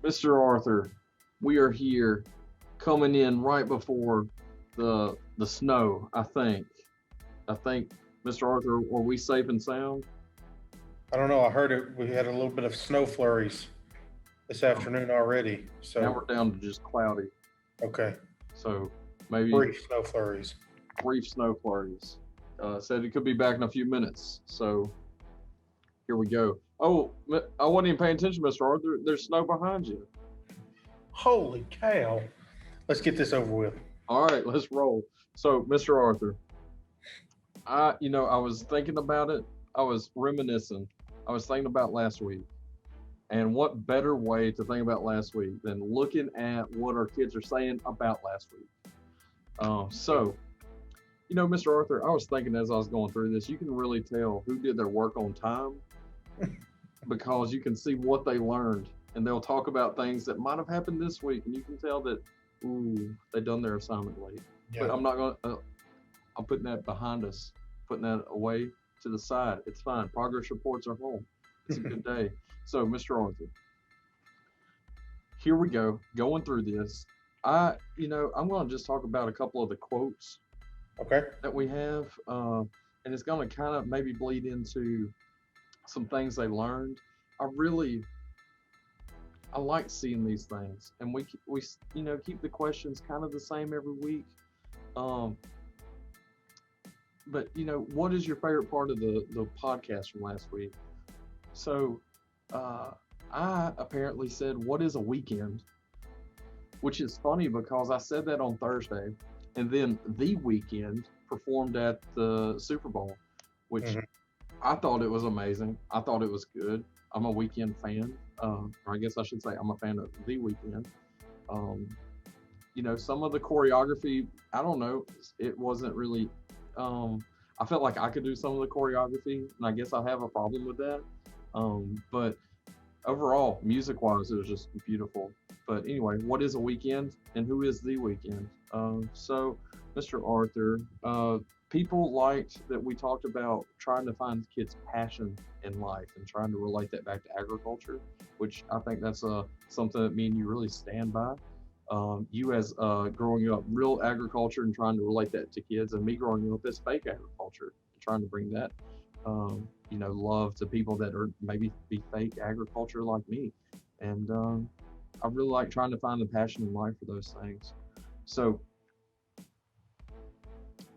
Mr. Arthur, we are here coming in right before the snow, I think. I think, Mr. Arthur, are we safe and sound? I don't know. I heard it. We had a little bit of snow flurries this Um, afternoon already. Now So, we're down to just cloudy. okay. So maybe Brief snow flurries. brief snow flurries. Said it could be back in a few minutes. So here we go. Oh, I wasn't even paying attention, Mr. Arthur. There's snow behind you. Holy cow. Let's get this over with. All right, let's roll. So, Mr. Arthur, I was thinking about it. I was reminiscing. I was thinking about last week. And what better way to think about last week than looking at what our kids are saying about last week? So, Mr. Arthur, I was thinking as I was going through this, you can really tell who did their work on time because you can see what they learned. And they'll talk about things that might have happened this week. And you can tell that, ooh, they done their assignment late. But Yeah. I'm not going to, I'm putting that behind us, putting that away to the side. It's fine. Progress reports are home. It's a good day. So, Mr. Arthur, here we go, going through this. I'm going to just talk about a couple of the quotes Okay. that we have, and it's going to kind of maybe bleed into some things they learned. I really, I like seeing these things, and we keep the questions kind of the same every week. Um, but what is your favorite part of the podcast from last week? So, uh, I apparently said, "What is a weekend?" Which is funny because I said that on Thursday, and then the weekend performed at the Super Bowl, which hmm I thought it was amazing. I thought it was good. I'm a weekend fan, or I guess I should say I'm a fan of the weekend. Um, some of the choreography, I don't know, it wasn't really. I felt like I could do some of the choreography, and I guess I have a problem with that. But overall, music wise, it was just beautiful. But anyway, what is a weekend and who is the weekend? So, Mr. Arthur, people liked that we talked about trying to find kids' passion in life and trying to relate that back to agriculture, which I think that's something that me and you really stand by. You as growing up real agriculture and trying to relate that to kids, and me growing up as fake agriculture and trying to bring that love to people that are maybe be fake agriculture like me. And I really like trying to find the passion in life for those things. So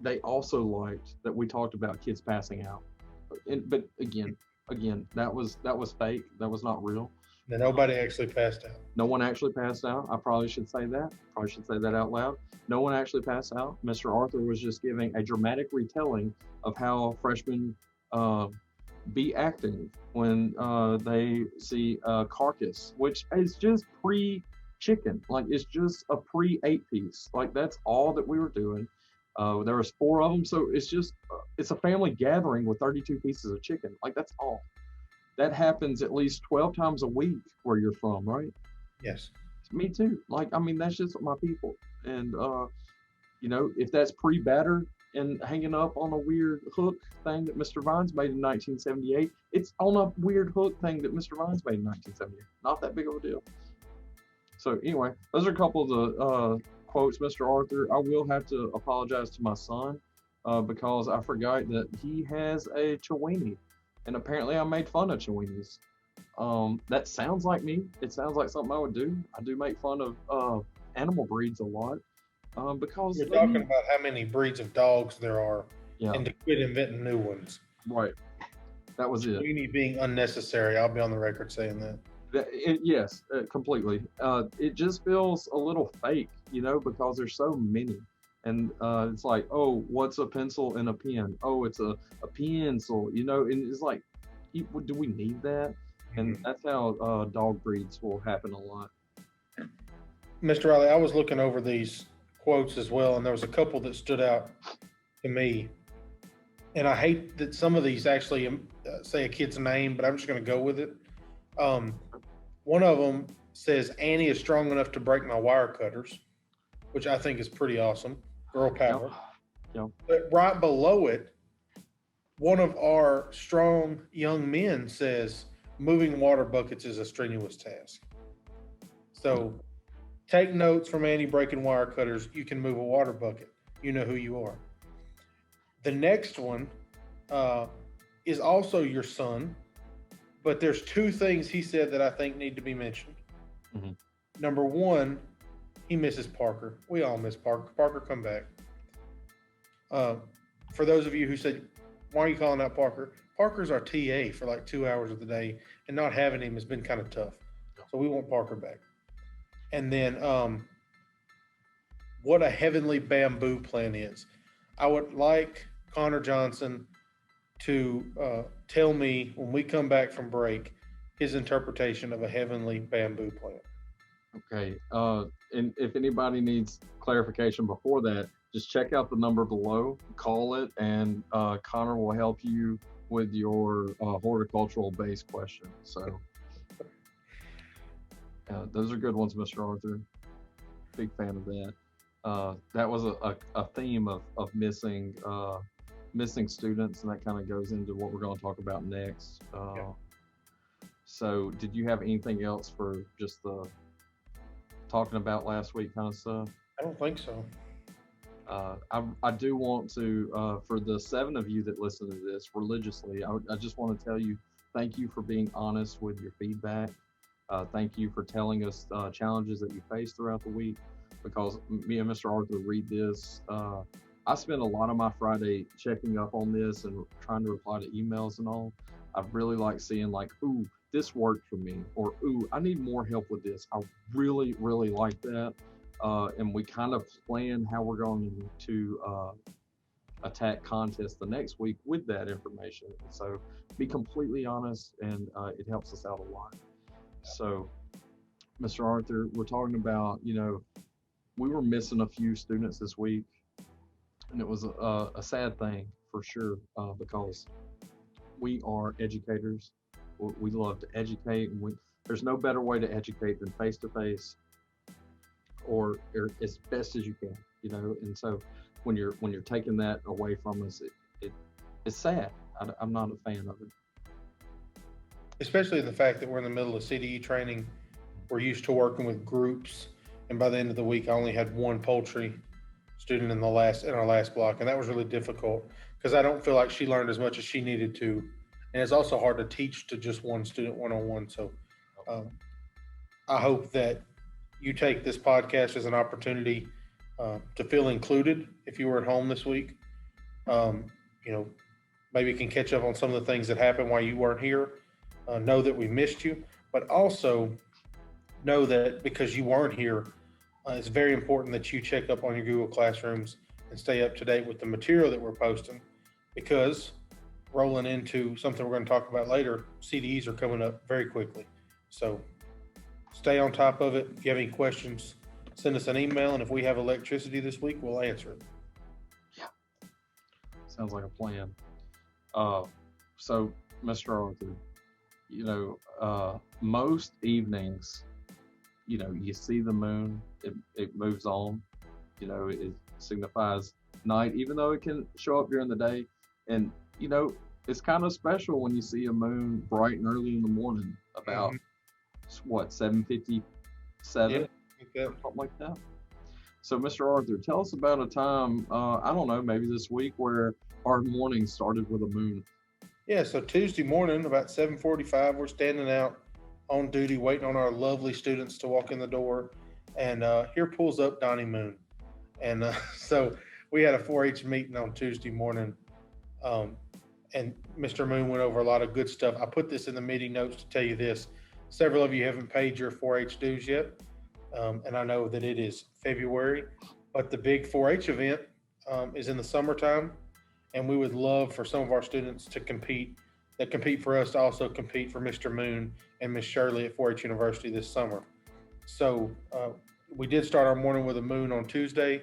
they also liked that we talked about kids passing out. But again, that was fake. That was not real. Then nobody actually passed out. No one actually passed out. I probably should say that. Probably should say that out loud. No one actually passed out. Mr. Arthur was just giving a dramatic retelling of how freshmen uh, be acting when they see a carcass, which is just pre chicken. Like it's just a pre 8 piece. Like that's all that we were doing. There was four of them, so it's a family gathering with 32 pieces of chicken. Like that's all. That happens at least 12 times a week where you're from, right? Yes. Me too. Like I mean, that's just my people. And if that's pre-batter and hanging up on a weird hook thing that Mr. Vines made in 1978, it's on a weird hook thing that Mr. Vines made in 1978. Not that big of a deal. So anyway, those are a couple of the quotes, Mr. Arthur. I will have to apologize to my son because I forgot that he has a Chiweenie, and apparently I made fun of Chiweenies. That sounds like me. It sounds like something I would do. I do make fun of animal breeds a lot because We're talking about how many breeds of dogs there are yeah, and to quit inventing new ones. right. That was it. Weenie being unnecessary. I'll be on the record saying that. Yes, completely. It just feels a little fake, because there's so many. And it's like, oh, what's a pencil and a pen? Oh, it's a pencil, and it's like, do we need that? And Mhm. that's how dog breeds will happen a lot. Mr. Riley, I was looking over these quotes as well, and there was a couple that stood out to me. And I hate that some of these actually say a kid's name, but I'm just going to go with it. Um, one of them says, Annie is strong enough to break my wire cutters, which I think is pretty awesome. Girl Yep. power. Yep. But right below it, one of our strong young men says, moving water buckets is a strenuous task. So take notes from Andy breaking wire cutters. You can move a water bucket. You know who you are. The next one uh, is also your son, but there's two things he said that I think need to be mentioned. Mhm. Number one, he misses Parker. We all miss Parker. Parker, come back. Uh, for those of you who said, why are you calling out Parker? Parker's our TA for like 2 hours of the day, and not having him has been kind of tough. So we want Parker back. And then what a heavenly bamboo plan is. I would like Connor Johnson to tell me when we come back from break his interpretation of a heavenly bamboo plan. Okay. And if anybody needs clarification before that, just check out the number below, call it, and Connor will help you with your horticultural base question. So those are good ones, Mr. Arthur. Big fan of that. That was a theme of missing students, and that kind of goes into what we're going to talk about next. Yeah. So, did you have anything else for just the talking about last week kind of stuff? I don't think so. I do want to, for the 7 of you that listen to this religiously, I just want to tell you thank you for being honest with your feedback. Thank you for telling us challenges that you face throughout the week, because me and Mr. Arthur read this. I spend a lot of my Friday checking up on this and trying to reply to emails and all. I really like seeing like, ooh, this worked for me, or ooh, I need more help with this. I really, really like that. And we kind of plan how we're going to attack contests the next week with that information. So be completely honest, and it helps us out a lot. So, Mr. Arthur, we're talking about, we were missing a few students this week, and it was a sad thing for sure, because we are educators. We love to educate, and there's no better way to educate than face to face, or as best as you can, And so, when you're taking that away from us, it's sad. I'm not a fan of it. Especially the fact that we're in the middle of CDE training. We're used to working with groups, and by the end of the week, I only had one poultry student in our last block, and that was really difficult because I don't feel like she learned as much as she needed to, and it's also hard to teach to just one student one-on-one. So, I hope that you take this podcast as an opportunity to feel included. If you were at home this week, maybe you can catch up on some of the things that happened while you weren't here. Know that we missed you, but also know that because you weren't here, it's very important that you check up on your Google Classrooms and stay up to date with the material that we're posting, because rolling into something we're going to talk about later, CDEs are coming up very quickly. So stay on top of it. If you have any questions, send us an email, and if we have electricity this week, we'll answer it. Yeah. Sounds like a plan. So, Mr. Arthur, most evenings, you see the moon, it moves on, it signifies night, even though it can show up during the day. And, it's kind of special when you see a moon bright and early in the morning, about what, 7:57, something like that. So, Mr. Arthur, tell us about a time, I don't know, maybe this week, where our morning started with a moon. Yeah, so Tuesday morning, about 7:45, we're standing out on duty, waiting on our lovely students to walk in the door, and here pulls up Donnie Moon. And so we had a 4-H meeting on Tuesday morning, and Mr. Moon went over a lot of good stuff. I put this in the meeting notes to tell you this. Several of you haven't paid your 4-H dues yet, and I know that it is February, but the big 4-H event is in the summertime, and we would love for some of our students to compete for us to also compete for Mr. Moon and Miss Shirley at 4-H University this summer. So we did start our morning with a moon on Tuesday,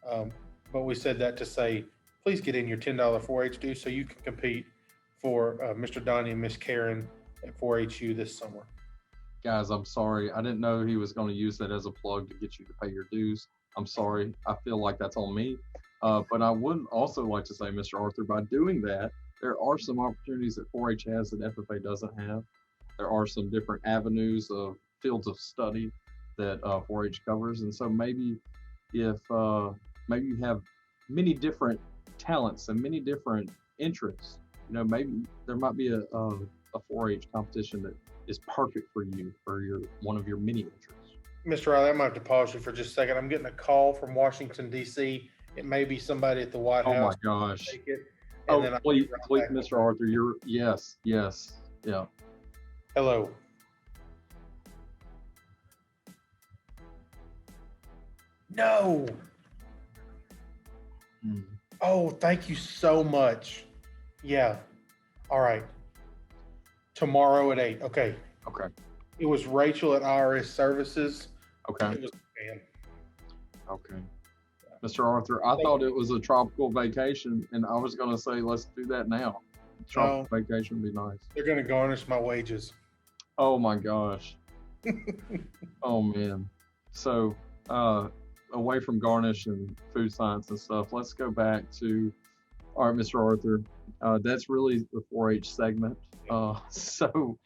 but we said that to say, please get in your $10 4-H due so you can compete for Mr. Donnie and Miss Karen at 4-HU this summer. Guys, I'm sorry. I didn't know he was going to use that as a plug to get you to pay your dues. I'm sorry. I feel like that's on me. But I would also like to say, Mr. Arthur, by doing that, there are some opportunities that 4-H has that FFA doesn't have. There are some different avenues of fields of study that 4-H covers, and so maybe if maybe you have many different talents and many different interests, maybe there might be a 4-H competition that is perfect for you for your one of your many interests. Mr. Riley, I might have to pause you for just a second. I'm getting a call from Washington, D.C. It may be somebody at the White Oh my House. gosh. Take it, and Oh, then I'll be please, right please, back. Mr. Arthur, yes, yeah. Hello. No. Hmm. Oh, thank you so much. Yeah. All right. Tomorrow at 8. Okay. Okay, It was Rachel at IRS Services. okay, It was man. okay. Mr. Arthur, I thought it was a tropical vacation, and I was going to say, let's do that now. Tropical vacation would be nice. They're going to garnish my wages. Oh my gosh. Oh man. So, away from garnish and food science and stuff, let's go back to, all right, Mr. Arthur. That's really the 4-H segment. So,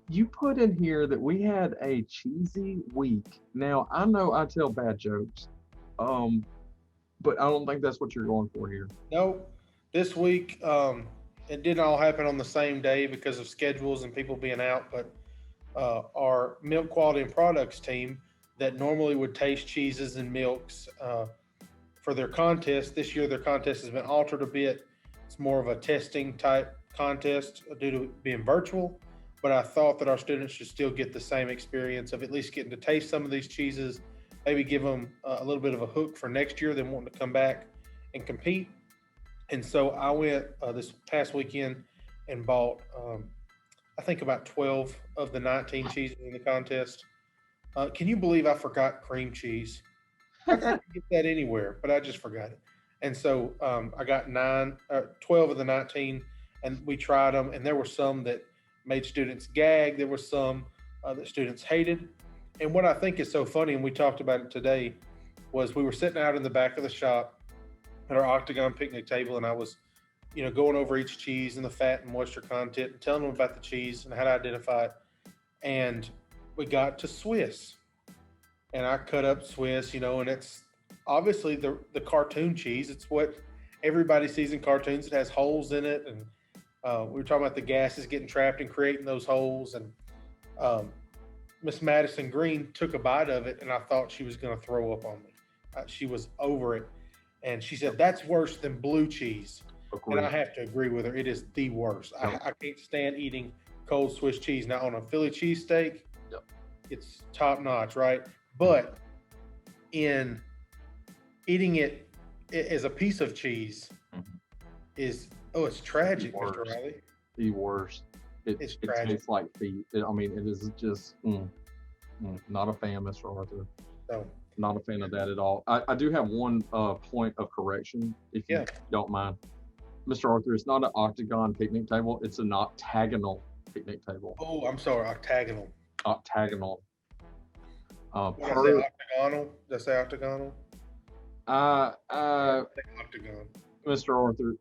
you put in here that we had a cheesy week. Now, I know I tell bad jokes, but I don't think that's what you're going for here. No, this week it didn't all happen on the same day because of schedules and people being out. But our milk quality and products team that normally would taste cheeses and milks for their contest this year, their contest has been altered a bit. It's more of a testing type contest due to being virtual. But I thought that our students should still get the same experience of at least getting to taste some of these cheeses, maybe give them a little bit of a hook for next year, then wanting to come back and compete. And so I went this past weekend and bought, I think, about 12 of the 19 cheeses in the contest. Can you believe I forgot cream cheese? I could get that anywhere, but I just forgot it. And so I got 12 of the 19, and we tried them. And there were some that made students gag. There were some that students hated. And what I think is so funny, and we talked about it today, was we were sitting out in the back of the shop at our octagon picnic table, and I was, going over each cheese and the fat and moisture content and telling them about the cheese and how to identify it. And we got to Swiss, and I cut up Swiss, and it's obviously the cartoon cheese. It's what everybody sees in cartoons. It has holes in it, and we were talking about the gases getting trapped and creating those holes. And Miss Madison Green took a bite of it, and I thought she was going to throw up on me. She was over it, and she said, "That's worse than blue cheese." Agreed. And I have to agree with her. It is the worst. Yep. I can't stand eating cold Swiss cheese. Now, on a Philly cheesesteak, Yep. It's top notch, right? But in eating it as a piece of cheese it's tragic, Mr. Riley. The worst. It's It tragic. tastes like feet. I mean, it is just not a fan, Mr. Arthur. So, Not a fan of that at all. I do have one point of correction, if you Yeah. don't mind. Mr. Arthur, it's not an octagon picnic table. It's an octagonal picnic table. oh, I'm sorry, octagonal. Octagonal. What did I say, Per, octagonal? Did I say octagonal? I, I think octagon. Mr. Arthur,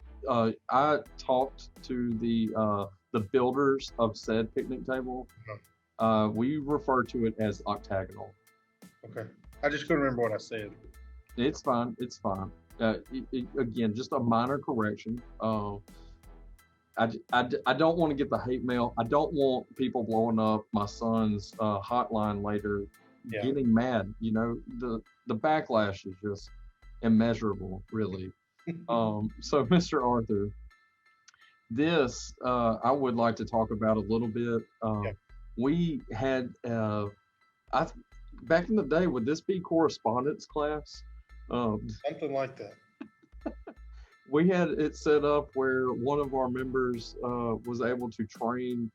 I talked to the builders of said picnic table. We refer to it as octagonal. Okay. I just couldn't remember what I said. It's fine. It's fine. Again, just a minor correction. I don't want to get the hate mail. I don't want people blowing up my son's hotline later, Yeah. getting mad. The backlash is just immeasurable, really. So, Mr. Arthur, this I would like to talk about a little bit. Yeah. We had, back in the day, would this be correspondence class? Something like that. We had it set up where one of our members was able to train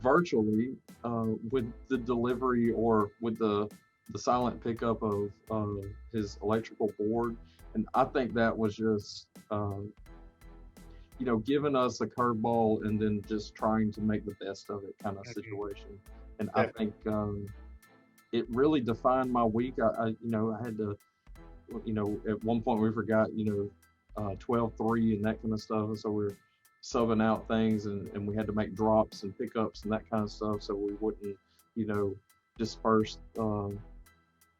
virtually with the delivery or with the silent pickup of his electrical board. And I think that was just, giving us a curveball and then just trying to make the best of it kind of situation. And I think it really defined my week. I had to, at one point we forgot, 12-3 and that kind of stuff. And so we're subbing out things and we had to make drops and pickups and that kind of stuff. So we wouldn't, disperse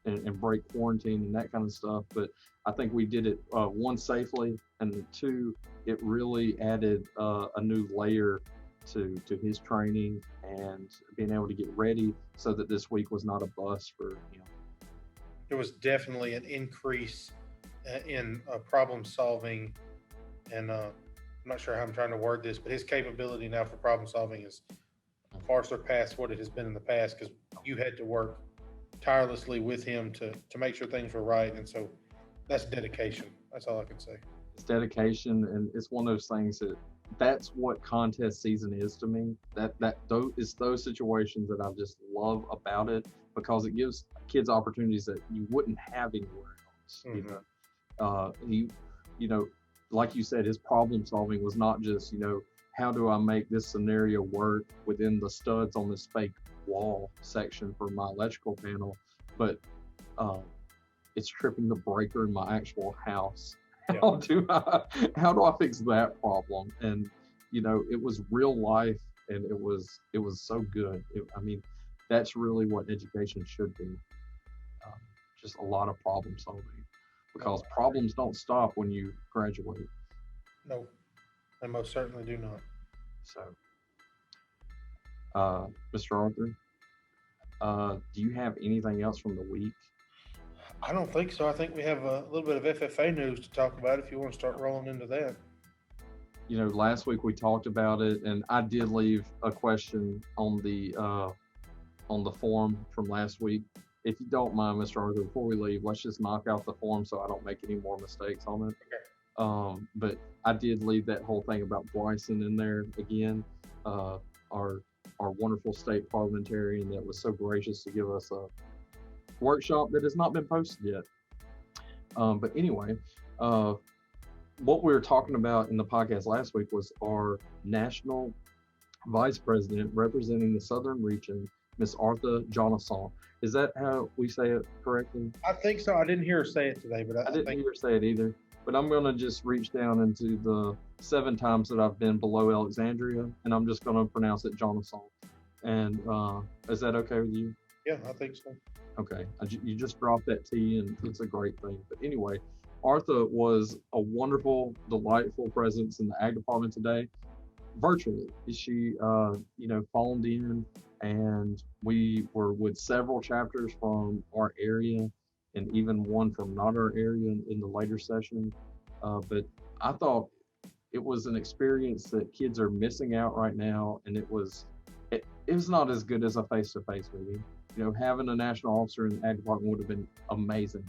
and break quarantine and that kind of stuff. But I think we did it one safely, and two, it really added a new layer to his training and being able to get ready so that this week was not a bust for him. There was definitely an increase in problem solving, and I'm not sure how I'm trying to word this, but his capability now for problem solving is far surpassed what it has been in the past, because you had to work tirelessly with him to make sure things were right, and so that's dedication. That's all I can say. It's dedication, and it's one of those things that's what contest season is to me. It's those situations that I just love about it, because it gives kids opportunities that you wouldn't have anywhere else. Mm-hmm. He, like you said, his problem solving was not just how do I make this scenario work within the studs on this fake wall section for my electrical panel, but it's tripping the breaker in my actual house. How do I fix that problem? And it was real life, and it was so good. I mean, that's really what education should be. Just a lot of problem solving, because problems don't stop when you graduate. No, they most certainly do not. So, Mr. Arthur, do you have anything else from the week? I don't think so. I think we have a little bit of FFA news to talk about if you want to start rolling into that. Last week we talked about it, and I did leave a question on the form from last week. If you don't mind, Mr. Arthur, before we leave, let's just knock out the form so I don't make any more mistakes on it. Okay. But I did leave that whole thing about Bryson in there again. Our wonderful state parliamentarian that was so gracious to give us a workshop that has not been posted yet. But anyway, what we were talking about in the podcast last week was our national vice president representing the Southern region, Miss Artha Jonasson. Is that how we say it correctly? I think so. I didn't hear her say it today, but I didn't hear her say it either. But I'm going to just reach down into the 7 times that I've been below Alexandria, and I'm just going to pronounce it Jonasson. And is that okay with you? Yeah, I think so. Okay. You just dropped that T, and it's a great thing. But anyway, Artha was a wonderful, delightful presence in the ag department today, virtually. She, phoned in, and we were with several chapters from our area, and even one from not our area in the later session. But I thought it was an experience that kids are missing out right now, and it was not as good as a face-to-face meeting. Having a national officer in the ag department would have been amazing.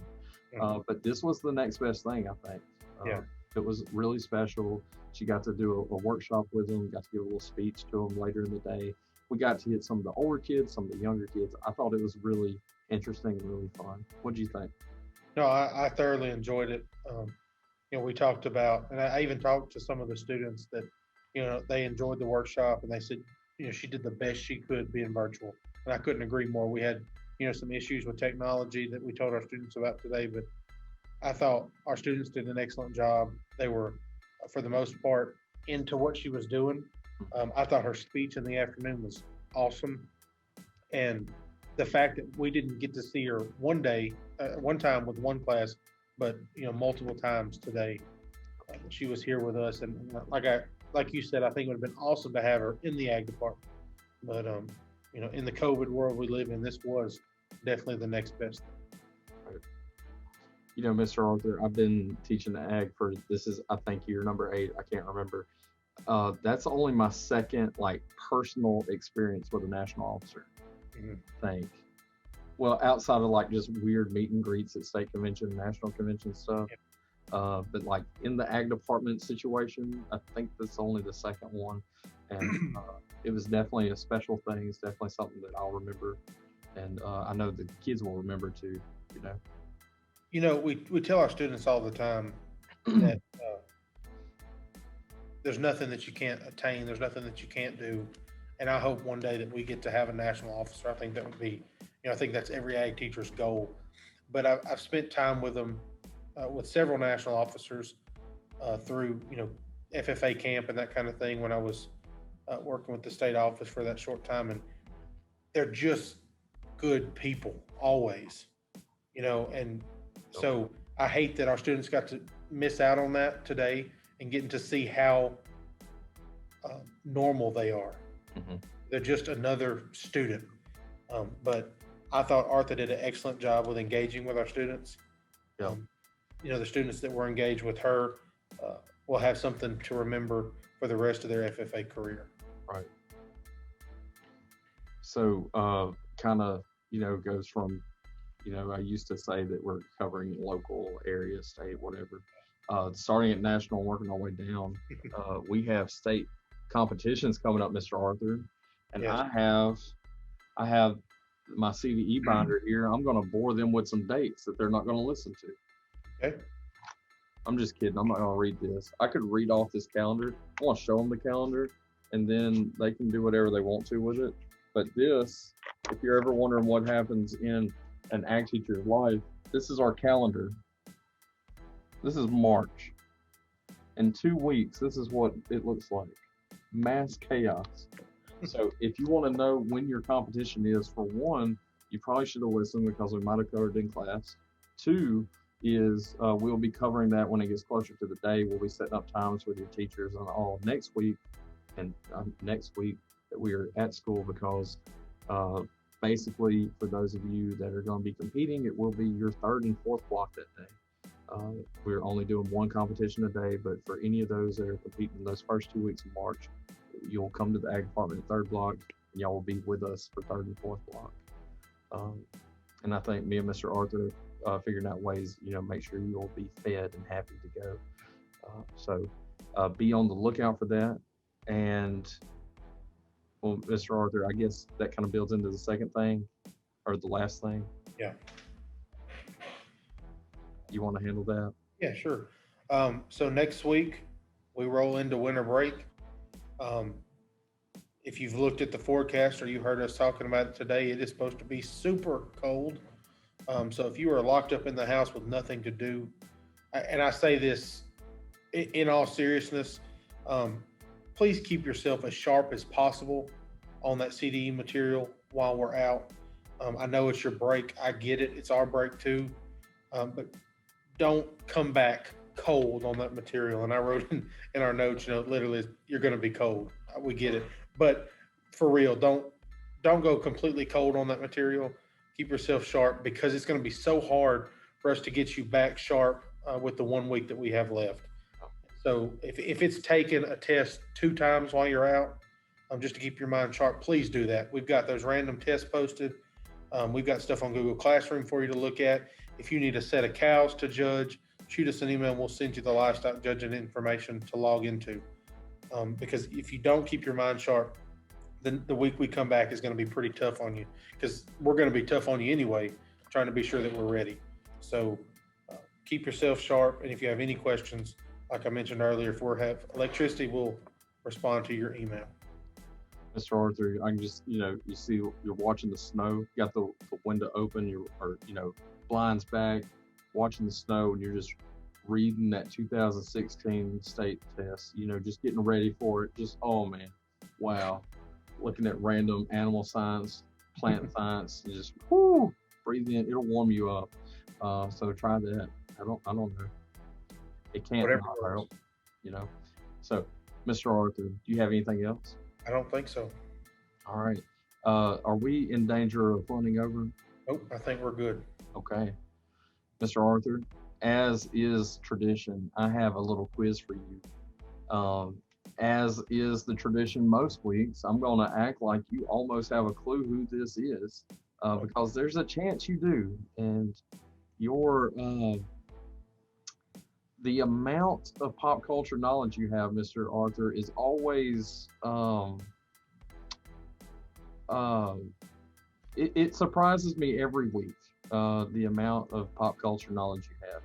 But this was the next best thing, I think. It was really special. She got to do a workshop with them, got to give a little speech to them later in the day. We got to hit some of the older kids, some of the younger kids. I thought it was really interesting and really fun. What do you think? No, I thoroughly enjoyed it. We talked about, and I even talked to some of the students that, they enjoyed the workshop, and they said, she did the best she could being virtual. And I couldn't agree more. We had, some issues with technology that we told our students about today, but I thought our students did an excellent job. They were, for the most part, into what she was doing. I thought her speech in the afternoon was awesome. And the fact that we didn't get to see her one time with one class, but, multiple times today, she was here with us. And like you said, I think it would have been awesome to have her in the ag department. But, in the COVID world we live in, this was definitely the next best thing. Mr. Arthur, I've been teaching the ag for, this is, I think, year number 8. I can't remember. That's only my second, personal experience with a national officer, I think. Well, outside of, just weird meet and greets at state convention, national convention stuff. Yeah. But, in the ag department situation, I think that's only the second one. And it was definitely a special thing. It's definitely something that I'll remember. And I know the kids will remember too, we tell our students all the time that there's nothing that you can't attain. There's nothing that you can't do. And I hope one day that we get to have a national officer. I think that would be, I think that's every ag teacher's goal. But I've spent time with them, with several national officers through, FFA camp and that kind of thing when I was working with the state office for that short time. And they're just good people always, and so I hate that our students got to miss out on that today and getting to see how normal they are. Hmm. They're just another student. But I thought Arthur did an excellent job with engaging with our students. Yeah. The students that were engaged with her will have something to remember for the rest of their FFA career. Right. So, kind of, goes from, I used to say that we're covering local, area, state, whatever. Starting at national, working our way down. We have state competitions coming up, Mr. Arthur, and Yes. I have my CVE binder here. I'm going to bore them with some dates that they're not going to listen to. Okay. I'm just kidding. I'm not going to read this. I could read off this calendar. I want to show them the calendar, and then they can do whatever they want to with it. But this, if you're ever wondering what happens in an ag teacher's life, this is our calendar. This is March. In 2 weeks, this is what it looks like. Mass chaos. So if you want to know when your competition is, for one, you probably should have listened because we might have covered it in class. Two is we'll be covering that when it gets closer to the day. We'll be setting up times with your teachers and all next week that we are at school, because basically for those of you that are going to be competing, it will be your third and fourth block that day. We're only doing one competition a day, but for any of those that are competing in those first 2 weeks of March, you'll come to the ag department third block, and y'all will be with us for third and fourth block. And I think me and Mr. Arthur figuring out ways, make sure you'll be fed and happy to go. So be on the lookout for that. And well, Mr. Arthur, I guess that kind of builds into the second thing, or the last thing. Yeah. You want to handle that? Yeah, sure. So next week we roll into winter break. If you've looked at the forecast or you heard us talking about it today, it is supposed to be super cold. So if you are locked up in the house with nothing to do, and I say this in all seriousness, please keep yourself as sharp as possible on that CDE material while we're out. I know it's your break. I get it. It's our break too. But don't come back cold on that material. And I wrote in our notes, literally, you're going to be cold. We get it. But for real, don't go completely cold on that material. Keep yourself sharp, because it's going to be so hard for us to get you back sharp with the 1 week that we have left. So if it's taken a test 2 times while you're out, just to keep your mind sharp, please do that. We've got those random tests posted. We've got stuff on Google Classroom for you to look at. If you need a set of cows to judge, shoot us an email and we'll send you the livestock judging information to log into. Because if you don't keep your mind sharp, then the week we come back is going to be pretty tough on you, because we're going to be tough on you anyway, trying to be sure that we're ready. So keep yourself sharp. And if you have any questions, like I mentioned earlier, if we have electricity, we'll respond to your email. Mr. Arthur, I can just, you see you're watching the snow, you got the window open, blinds back, watching the snow, and you're just reading that 2016 state test, just getting ready for it. Just, oh man, wow. Looking at random animal science, plant science, and just breathe in, it'll warm you up. So try that. I don't know. It can't not help, So, Mr. Arthur, do you have anything else? I don't think so. All right. Are we in danger of running over? Nope, I think we're good. Okay. Mr. Arthur, as is tradition, I have a little quiz for you. As is the tradition most weeks, I'm going to act like you almost have a clue who this is, because there's a chance you do. And the amount of pop culture knowledge you have, Mr. Arthur, is always it surprises me every week, the amount of pop culture knowledge you have.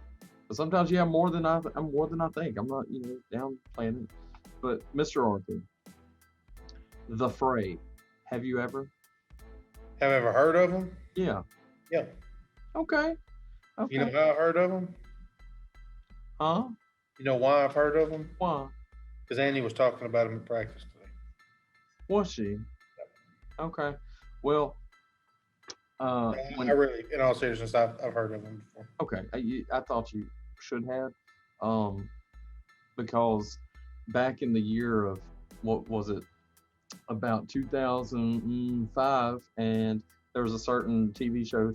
But sometimes you have more than I think. I'm not downplaying it. But Mr. Arthur, the Fray, have you ever heard of them? Yeah. Yeah. Okay. You know how I heard of them? Huh? You know why I've heard of them? Why? Because Annie was talking about them in practice today. Was she? Okay. Well, I When really, in all seriousness, I've heard of them before. okay, I thought you should have, um, because back in the year of what was it, about 2005, and there was a certain TV show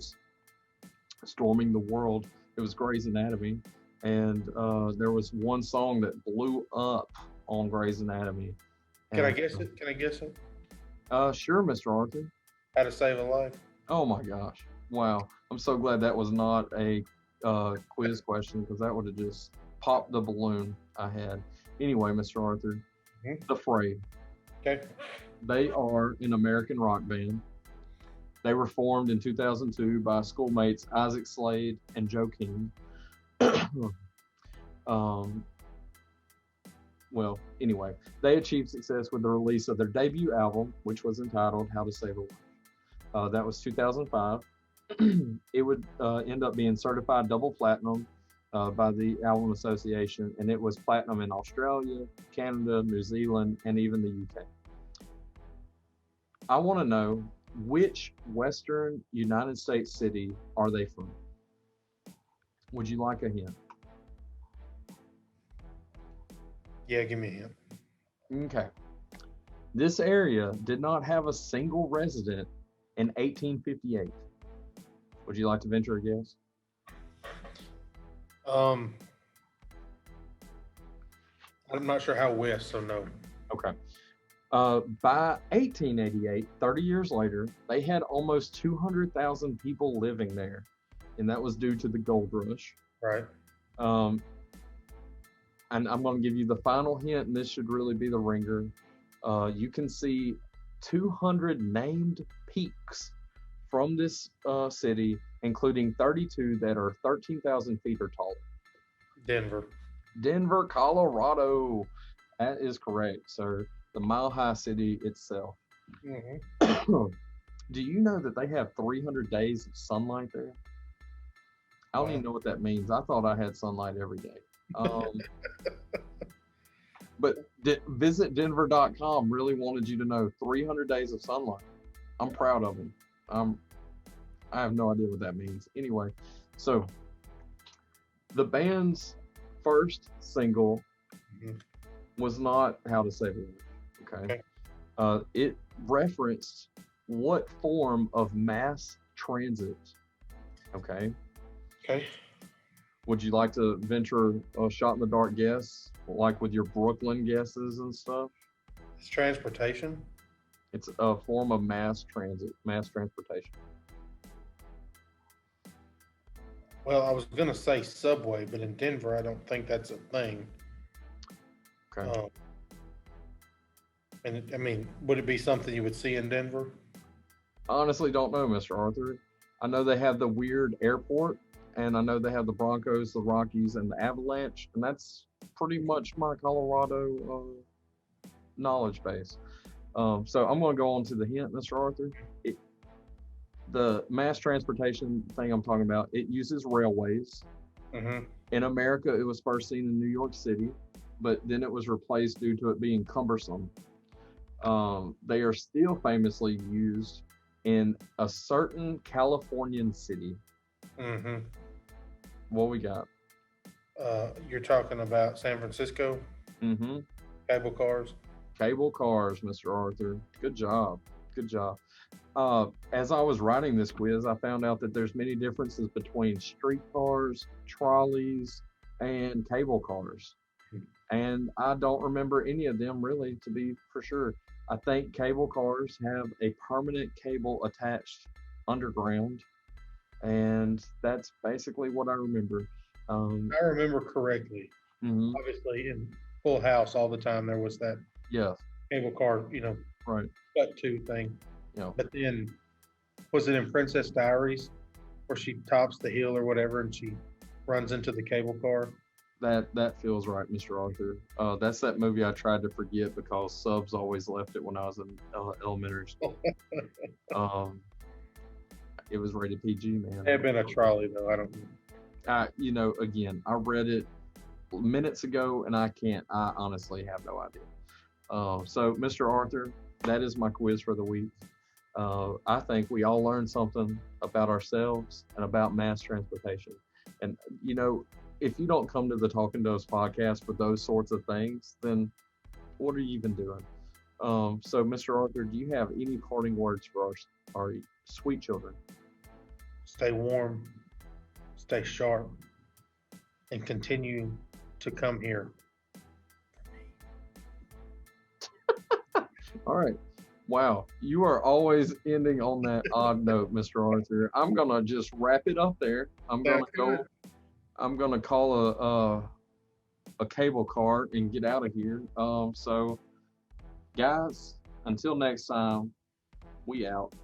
storming the world. It was Grey's Anatomy, and there was one song that blew up on Grey's Anatomy. Can I And guess it? Can I guess it? sure, Mr. Arthur. How to Save a Life? Oh my gosh! Wow, I'm so glad that was not a quiz question because that would have just popped the balloon I had. Anyway, Mr. Arthur, Mhm. the Fray. Okay. They are an American rock band. They were formed in 2002 by schoolmates Isaac Slade and Joe King. um, well, anyway, they achieved success with the release of their debut album, which was entitled How to Save a Life. That was 2005. It would end up being certified double platinum by the Album Association, and it was platinum in Australia, Canada, New Zealand, and even the UK. I want to know, which Western United States city are they from? Would you like a hint? Yeah, give me a hint. Okay. This area did not have a single resident in 1858. Would you like to venture a guess? Um, I'm not sure how west, so no. Okay. By 1888, 30 years later, they had almost 200,000 people living there, and that was due to the gold rush. Right. Um, and I'm going to give you the final hint, and this should really be the ringer. You can see 200 named peaks from this city, including 32 that are 13,000 feet or taller. Denver. Denver, Colorado. That is correct, sir. The Mile High City itself. Hmm. Do you know that they have 300 days of sunlight there? I don't even know what that means. I thought I had sunlight every day. But visit Denver.com really wanted you to know 300 days of sunlight. I'm proud of them. I have no idea what that means. Anyway, so the band's first single Mhm. was not How to Save a Life. Okay. It referenced what form of mass transit. Okay. Okay. Would you like to venture a shot in the dark guess, like with your Brooklyn guesses and stuff? It's transportation. It's a form of mass transit, mass transportation. Well, I was gonna say subway, but in Denver, I don't think that's a thing. Okay. I mean, would it be something you would see in Denver? I honestly don't know, Mr. Arthur. I know they have the weird airport, and I know they have the Broncos, the Rockies, and the Avalanche, and that's pretty much my Colorado knowledge base. So I'm going to go on to the hint, Mr. Arthur. The mass transportation thing I'm talking about, it uses railways. Mm-hmm. In America, it was first seen in New York City, but then it was replaced due to it being cumbersome. They are still famously used in a certain Californian city. Mm-hmm. What we got? You're talking about San Francisco Mm-hmm. cable cars. Cable cars, Mr. Arthur. Good job. Good job. As I was writing this quiz, I found out that there's many differences between streetcars, trolleys, and cable cars. And I don't remember any of them really, to be for sure. I think cable cars have a permanent cable attached underground, and that's basically what I remember. I remember correctly. Mhm. Obviously, in Full House, all the time there was that Yes, cable car, right. cut to thing. Yeah, But then, was it in Princess Diaries where she tops the hill or whatever and she runs into the cable car? that feels right, Mr. Arthur. That's that movie I tried to forget because subs always left it when I was in elementary school. Um, it was rated PG, man. It had been a trolley though. I don't know. Again, I read it minutes ago, and I honestly have no idea. So, Mr. Arthur, that is my quiz for the week. I think we all learned something about ourselves and about mass transportation. And, you know, if you don't come to the Talking to Us podcast for those sorts of things, then what are you even doing? So, Mr. Arthur, do you have any parting words for our sweet children? Stay warm, stay sharp, and continue to come here. All right. Wow, you are always ending on that odd note, Mr. Arthur. I'm gonna just wrap it up there. I'm gonna That's go. good. I'm gonna call a cable car and get out of here. So, guys, until next time, we out.